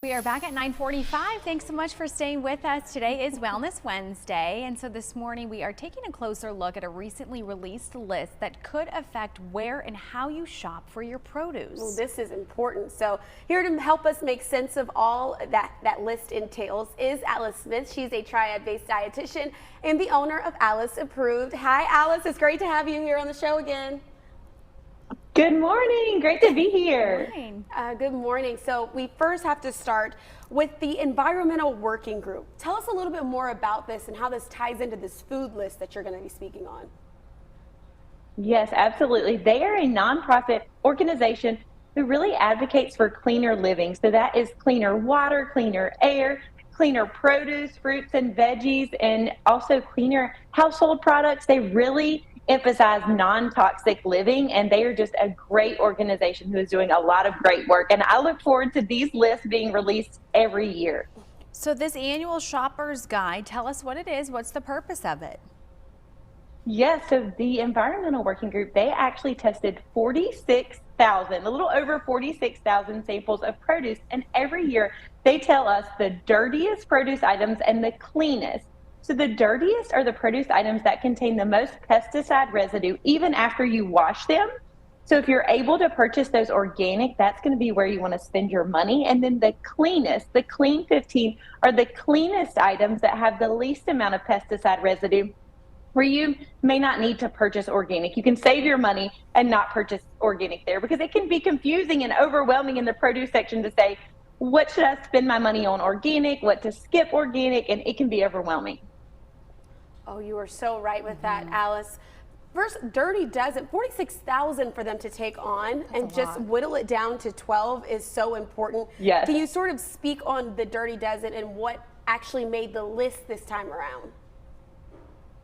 We are back at 9:45. Thanks so much for staying with us. Today is Wellness Wednesday, and so this morning we are taking a closer look at a recently released list that could affect where and how you shop for your produce. Well, this is important. So here to help us make sense of all that list entails is Alice Smith. She's a Triad-based dietitian and the owner of Alice Approved. Hi, Alice. It's great to have you here on the show again. Good morning. Great to be here. Good morning. Good morning. So we first have to start with the Environmental Working Group. Tell us a little bit more about this and how this ties into this food list that you're going to be speaking on. Yes, absolutely. They are a nonprofit organization who really advocates for cleaner living. So that is cleaner water, cleaner air, cleaner produce, fruits and veggies, and also cleaner household products. They really emphasize non-toxic living, and they are just a great organization who is doing a lot of great work. And I look forward to these lists being released every year. So this annual shopper's guide, tell us what it is. What's the purpose of it? Yes, so the Environmental Working Group, they actually tested 46,000, a little over 46,000 samples of produce. And every year they tell us the dirtiest produce items and the cleanest. So the dirtiest are the produce items that contain the most pesticide residue, even after you wash them. So if you're able to purchase those organic, that's going to be where you want to spend your money. And then the cleanest, the Clean 15, are the cleanest items that have the least amount of pesticide residue, where you may not need to purchase organic. You can save your money and not purchase organic there, because it can be confusing and overwhelming in the produce section to say, what should I spend my money on, organic, what to skip organic, and it can be overwhelming. Oh, you are so right with that, Alice. First, Dirty Dozen, 46,000 for them to take on. That's and just whittle it down to 12 is so important. Yes. Can you sort of speak on the Dirty Dozen and what actually made the list this time around?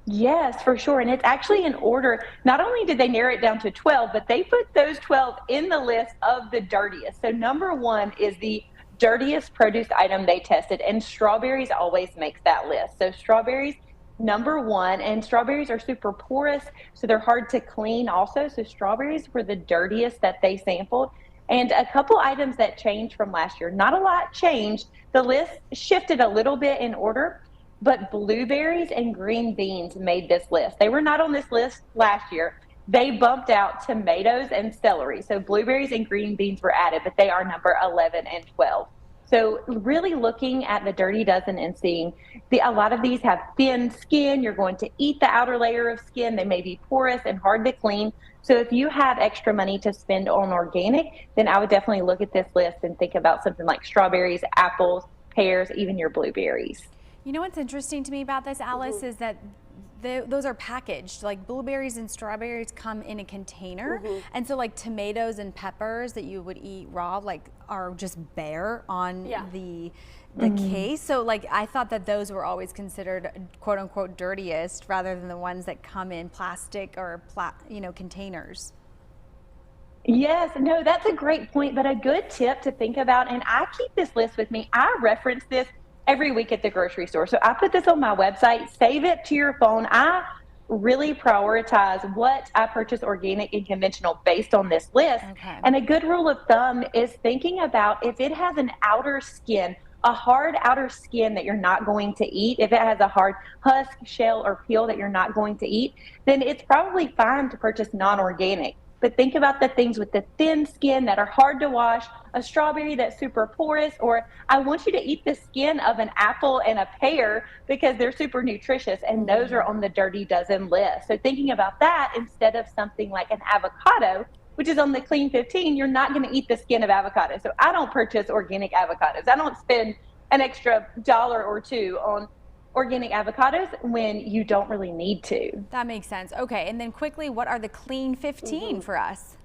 Yes, for sure. And it's actually in order. Not only did they narrow it down to 12, but they put those 12 in the list of the dirtiest. So number one is the dirtiest produce item they tested, and strawberries always makes that list. So strawberries, number one, and strawberries are super porous, so they're hard to clean also. So strawberries were the dirtiest that they sampled. And a couple items that changed from last year. Not a lot changed. The list shifted a little bit in order, but blueberries and green beans made this list. They were not on this list last year. They bumped out tomatoes and celery. So blueberries and green beans were added, but they are number 11 and 12. So really looking at the Dirty Dozen and seeing a lot of these have thin skin. You're going to eat the outer layer of skin. They may be porous and hard to clean. So if you have extra money to spend on organic, then I would definitely look at this list and think about something like strawberries, apples, pears, even your blueberries. You know what's interesting to me about this, Alice, is that those are packaged. Like blueberries and strawberries come in a container, and so like tomatoes and peppers that you would eat raw, like are just bare on the case. So like I thought that those were always considered quote unquote dirtiest, rather than the ones that come in plastic or containers. Yes, no, that's a great point, but a good tip to think about. And I keep this list with me. I reference this every week at the grocery store. So I put this on my website, save it to your phone. I really prioritize what I purchase organic and conventional based on this list. Okay. And a good rule of thumb is thinking about if it has an outer skin, a hard outer skin that you're not going to eat, if it has a hard husk, shell, or peel that you're not going to eat, then it's probably fine to purchase non-organic. But think about the things with the thin skin that are hard to wash, a strawberry that's super porous, or I want you to eat the skin of an apple and a pear because they're super nutritious, and those are on the Dirty Dozen list. So thinking about that instead of something like an avocado, which is on the Clean 15, you're not going to eat the skin of avocado. So I don't purchase organic avocados. I don't spend an extra $1 or $2 on organic avocados when you don't really need to. That makes sense. Okay, and then quickly, what are the Clean 15 for us?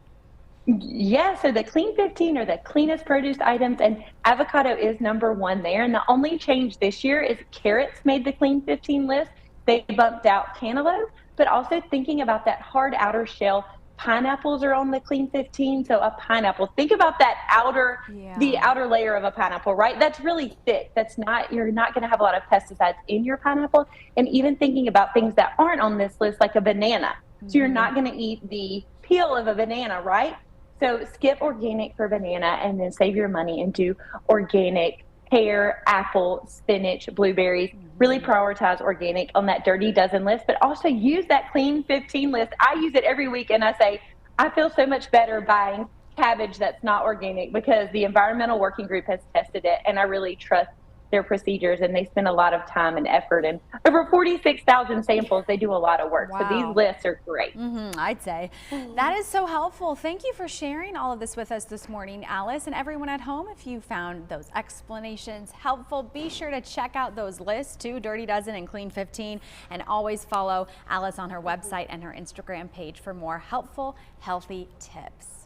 Yeah, so the Clean 15 are the cleanest produce items, and avocado is number one there. And the only change this year is carrots made the Clean 15 list. They bumped out cantaloupe, but also thinking about that hard outer shell. Pineapples are on the Clean 15. So a pineapple, think about that the outer layer of a pineapple, right? That's really thick. You're not going to have a lot of pesticides in your pineapple. And even thinking about things that aren't on this list, like a banana. So you're not going to eat the peel of a banana, right? So skip organic for banana and then save your money and do organic pear, apple, spinach, blueberries. Really prioritize organic on that Dirty Dozen list, but also use that Clean 15 list. I use it every week and I say, I feel so much better buying cabbage that's not organic because the Environmental Working Group has tested it and I really trust their procedures, and they spend a lot of time and effort, and over 46,000 samples. They do a lot of work. So these lists are great. I'd say. That is so helpful. Thank you for sharing all of this with us this morning, Alice, and everyone at home. If you found those explanations helpful, be sure to check out those lists too, Dirty Dozen and Clean 15, and always follow Alice on her website and her Instagram page for more helpful, healthy tips.